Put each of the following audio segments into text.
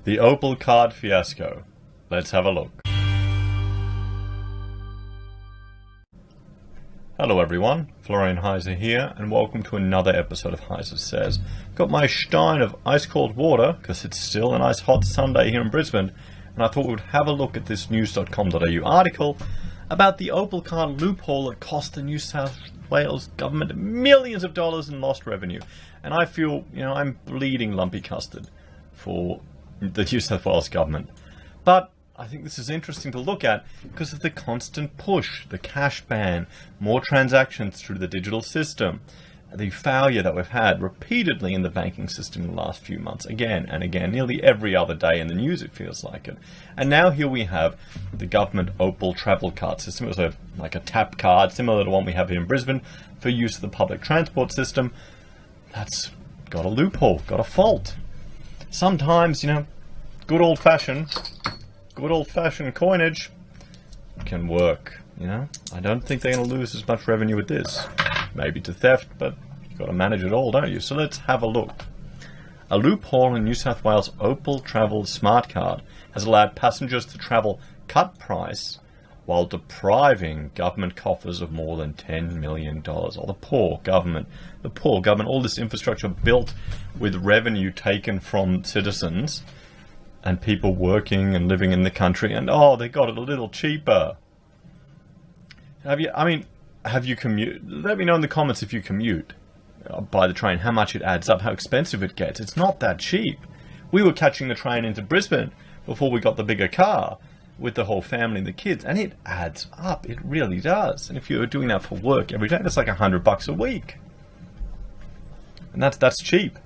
The Opal Card Fiasco. Let's have a look. Hello everyone, Florian Heise here, and welcome to another episode of Heise Says. Got my stein of ice-cold water, because it's still a nice hot Sunday here in Brisbane, and I thought we would have a look at this news.com.au article about the Opal Card loophole that cost the New South Wales government millions of dollars in lost revenue. And I feel, I'm bleeding lumpy custard for the New South Wales government. But I think this is interesting to look at because of the constant push, the Cashban, more transactions through the digital system, the failure that we've had repeatedly in the banking system in the last few months, again and again, nearly every other day in the news it feels like it. And now here we have the government Opal travel card system. It was like a tap card, similar to the one we have here in Brisbane, for use of the public transport system. That's got a loophole, got a fault. Sometimes, good old-fashioned coinage can work, I don't think they're going to lose as much revenue with this. Maybe to theft, but you've got to manage it all, don't you? So let's have a look. A loophole in New South Wales Opal Travel Smart Card has allowed passengers to travel cut price while depriving government coffers of more than $10 million. Oh, the poor government, all this infrastructure built with revenue taken from citizens and people working and living in the country, and they got it a little cheaper. Have you commuted? Let me know in the comments if you commute by the train, how much it adds up, how expensive it gets. It's not that cheap. We were catching the train into Brisbane before we got the bigger car with the whole family and the kids, and it adds up. It really does. And if you're doing that for work every day, that's like $100 a week. And that's cheap.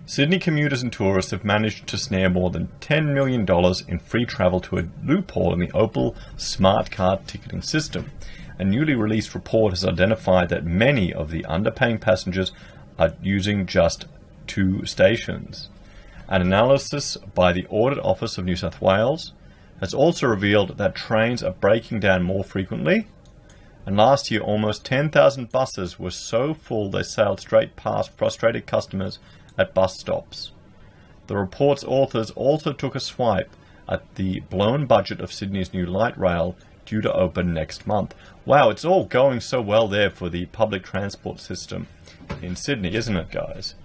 Sydney commuters and tourists have managed to snare more than $10 million in free travel to a loophole in the Opal Smart Card ticketing system. A newly released report has identified that many of the underpaying passengers are using just 2 stations. An analysis by the Audit Office of New South Wales has also revealed that trains are breaking down more frequently, and last year almost 10,000 buses were so full they sailed straight past frustrated customers at bus stops. The report's authors also took a swipe at the blown budget of Sydney's new light rail due to open next month. Wow, it's all going so well there for the public transport system in Sydney, isn't it, guys?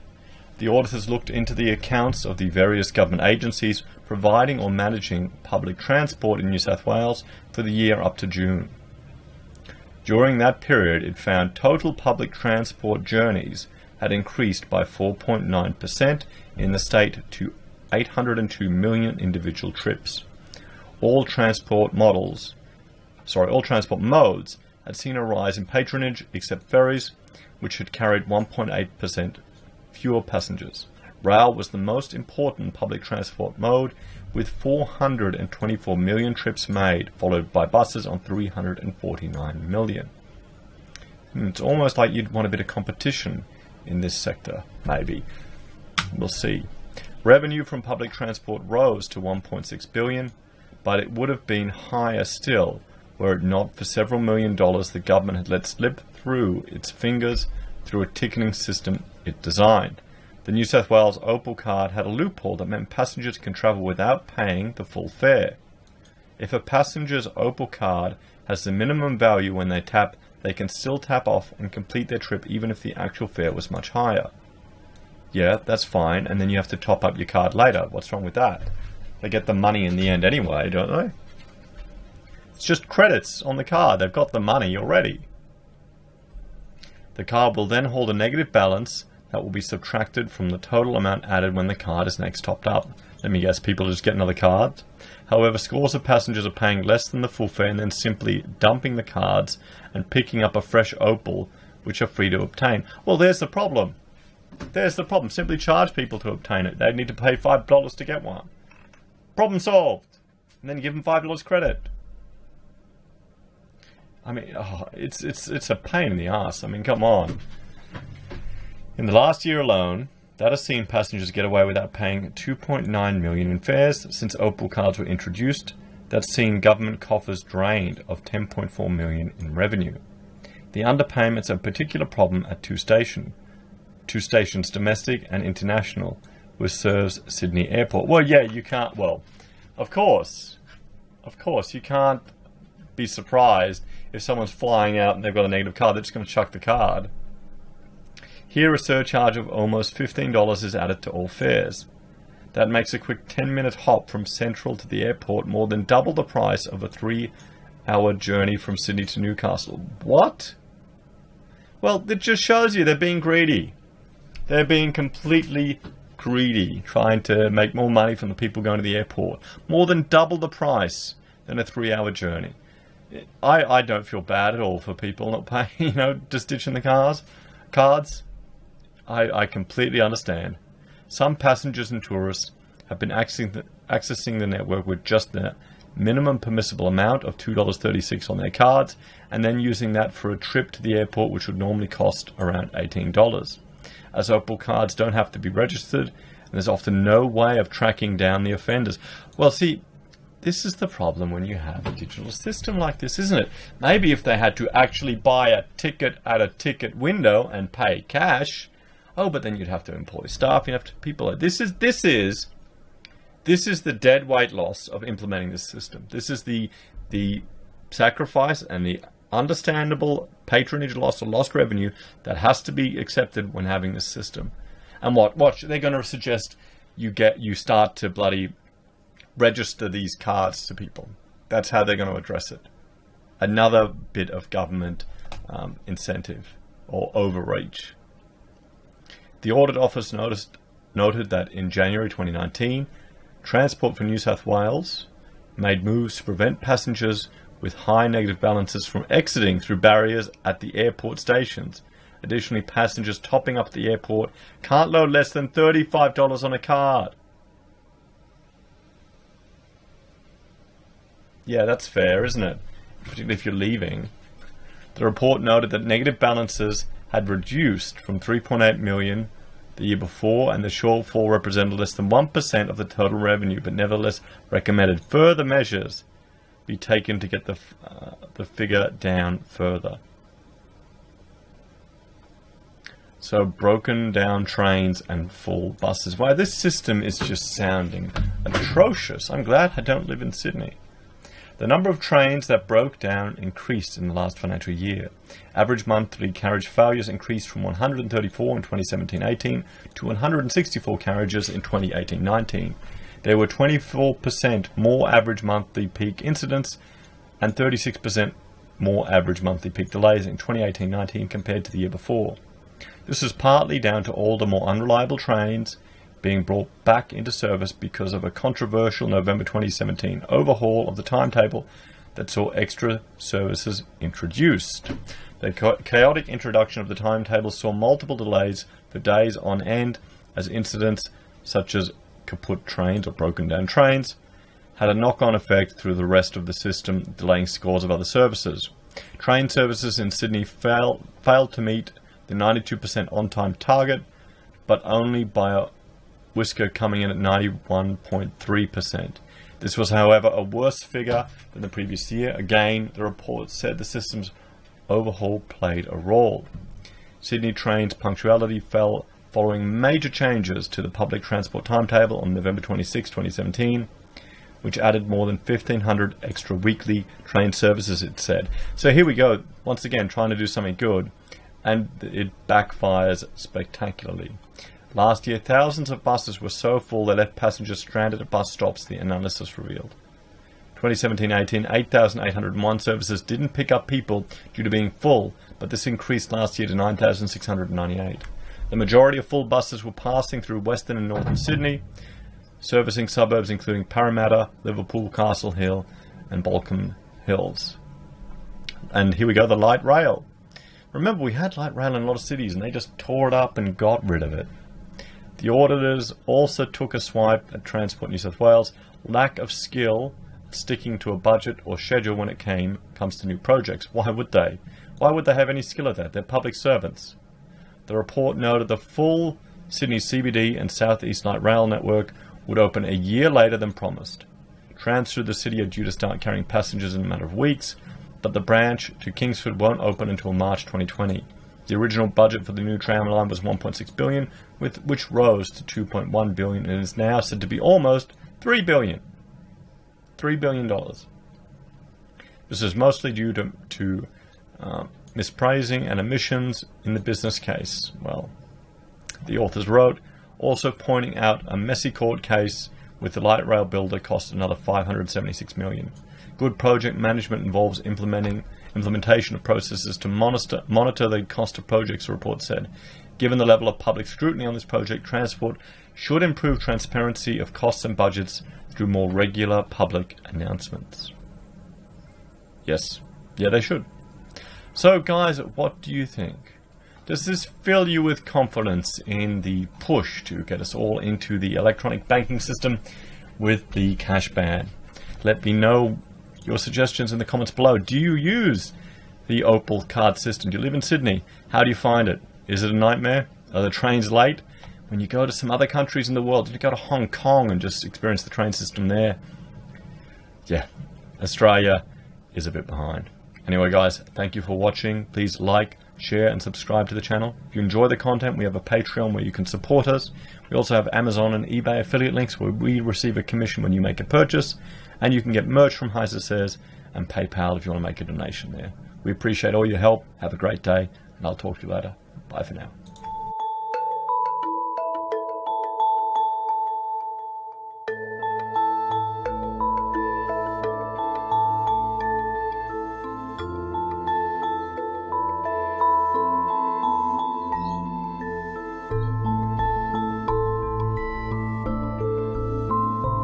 The auditors looked into the accounts of the various government agencies providing or managing public transport in New South Wales for the year up to June. During that period, it found total public transport journeys had increased by 4.9% in the state to 802 million individual trips. All transport modes had seen a rise in patronage, except ferries, which had carried 1.8% fewer passengers. Rail was the most important public transport mode, with 424 million trips made, followed by buses on 349 million. It's almost like you'd want a bit of competition in this sector, maybe. We'll see. Revenue from public transport rose to $1.6 billion, but it would have been higher still were it not for several $1 million the government had let slip through its fingers through a ticketing system it designed. The New South Wales Opal Card had a loophole that meant passengers can travel without paying the full fare. If a passenger's Opal Card has the minimum value when they tap, they can still tap off and complete their trip even if the actual fare was much higher. Yeah, that's fine, and then you have to top up your card later. What's wrong with that? They get the money in the end anyway, don't they? It's just credits on the card. They've got the money already. The card will then hold a negative balance that will be subtracted from the total amount added when the card is next topped up. Let me guess, people just get another card? However, scores of passengers are paying less than the full fare and then simply dumping the cards and picking up a fresh Opal, which are free to obtain. Well, there's the problem. Simply charge people to obtain it. They need to pay $5 to get one. Problem solved. And then give them $5 credit. It's a pain in the ass. Come on. In the last year alone, that has seen passengers get away without paying $2.9 million in fares since Opal cards were introduced. That's seen government coffers drained of $10.4 million in revenue. The underpayments are a particular problem at two stations, domestic and international, which serves Sydney Airport. Well, yeah, you can't. Well, of course, you can't be surprised if someone's flying out and they've got a negative card. They're just going to chuck the card. Here, a surcharge of almost $15 is added to all fares. That makes a quick 10-minute hop from Central to the airport more than double the price of a 3-hour journey from Sydney to Newcastle. What? Well, it just shows you they're being greedy. They're being completely greedy, trying to make more money from the people going to the airport. More than double the price than a 3-hour journey. I don't feel bad at all for people not paying, just ditching the cards. I completely understand. Some passengers and tourists have been accessing the network with just the minimum permissible amount of $2.36 on their cards, and then using that for a trip to the airport, which would normally cost around $18. As Opal cards don't have to be registered, and there's often no way of tracking down the offenders. Well, see, this is the problem when you have a digital system like this, isn't it? Maybe if they had to actually buy a ticket at a ticket window and pay cash, but then you'd have to employ staff, you'd have to people. This is the dead weight loss of implementing this system. This is the sacrifice and the understandable patronage loss or lost revenue that has to be accepted when having this system. And watch, they're going to suggest you start to bloody register these cards to people. That's how they're going to address it. Another bit of government incentive or overreach. The Audit Office noted that in January 2019, Transport for New South Wales made moves to prevent passengers with high negative balances from exiting through barriers at the airport stations. Additionally, passengers topping up at the airport can't load less than $35 on a card. Yeah, that's fair, isn't it? Particularly if you're leaving. The report noted that negative balances had reduced from 3.8 million the year before, and the shortfall represented less than 1% of the total revenue, but nevertheless recommended further measures be taken to get the figure down further. So broken down trains and full buses. Wow, this system is just sounding atrocious. I'm glad I don't live in Sydney. The number of trains that broke down increased in the last financial year. Average monthly carriage failures increased from 134 in 2017-18 to 164 carriages in 2018-19. There were 24% more average monthly peak incidents and 36% more average monthly peak delays in 2018-19 compared to the year before. This is partly down to older, more unreliable trains being brought back into service because of a controversial November 2017 overhaul of the timetable that saw extra services introduced. The chaotic introduction of the timetable saw multiple delays for days on end, as incidents such as kaput trains or broken down trains had a knock-on effect through the rest of the system, delaying scores of other services. Train services in Sydney failed to meet the 92% on-time target, but only by a whisker, coming in at 91.3%. This was, however, a worse figure than the previous year. Again, the report said the system's overhaul played a role. Sydney Trains punctuality fell following major changes to the public transport timetable on November 26, 2017, which added more than 1,500 extra weekly train services, it said. So here we go, once again, trying to do something good, and it backfires spectacularly. Last year, thousands of buses were so full they left passengers stranded at bus stops, the analysis revealed. 2017-18, 8,801 services didn't pick up people due to being full, but this increased last year to 9,698. The majority of full buses were passing through Western and Northern Sydney, servicing suburbs including Parramatta, Liverpool, Castle Hill, and Balcombe Hills. And here we go, the light rail. Remember, we had light rail in a lot of cities, and they just tore it up and got rid of it. The auditors also took a swipe at Transport New South Wales' lack of skill sticking to a budget or schedule when it comes to new projects. Why would they? Why would they have any skill at that? They're public servants. The report noted the full Sydney CBD and South East Light Rail network would open a year later than promised. Trams through the city are due to start carrying passengers in a matter of weeks, but the branch to Kingsford won't open until March 2020. The original budget for the new tram line was $1.6 billion, which rose to $2.1 billion and is now said to be almost $3 billion. $3 billion. This is mostly due to mispricing and omissions in the business case. Well, the authors wrote, also pointing out a messy court case with the light rail builder cost another $576 million. Good project management involves implementation of processes to monitor the cost of projects, the report said. Given the level of public scrutiny on this project, Transport should improve transparency of costs and budgets through more regular public announcements. Yes, yeah, they should. So, guys, what do you think? Does this fill you with confidence in the push to get us all into the electronic banking system with the Cashban? Let me know your suggestions in the comments below. Do you use the Opal Card system? Do you live in Sydney? How do you find it? Is it a nightmare? Are the trains late? When you go to some other countries in the world, you go to Hong Kong and just experience the train system there. Yeah, Australia is a bit behind. Anyway, guys, thank you for watching. Please like, share, and subscribe to the channel. If you enjoy the content, we have a Patreon where you can support us. We also have Amazon and eBay affiliate links where we receive a commission when you make a purchase, and you can get merch from Heise Says and PayPal if you want to make a donation there. We appreciate all your help. Have a great day, and I'll talk to you later. Bye for now.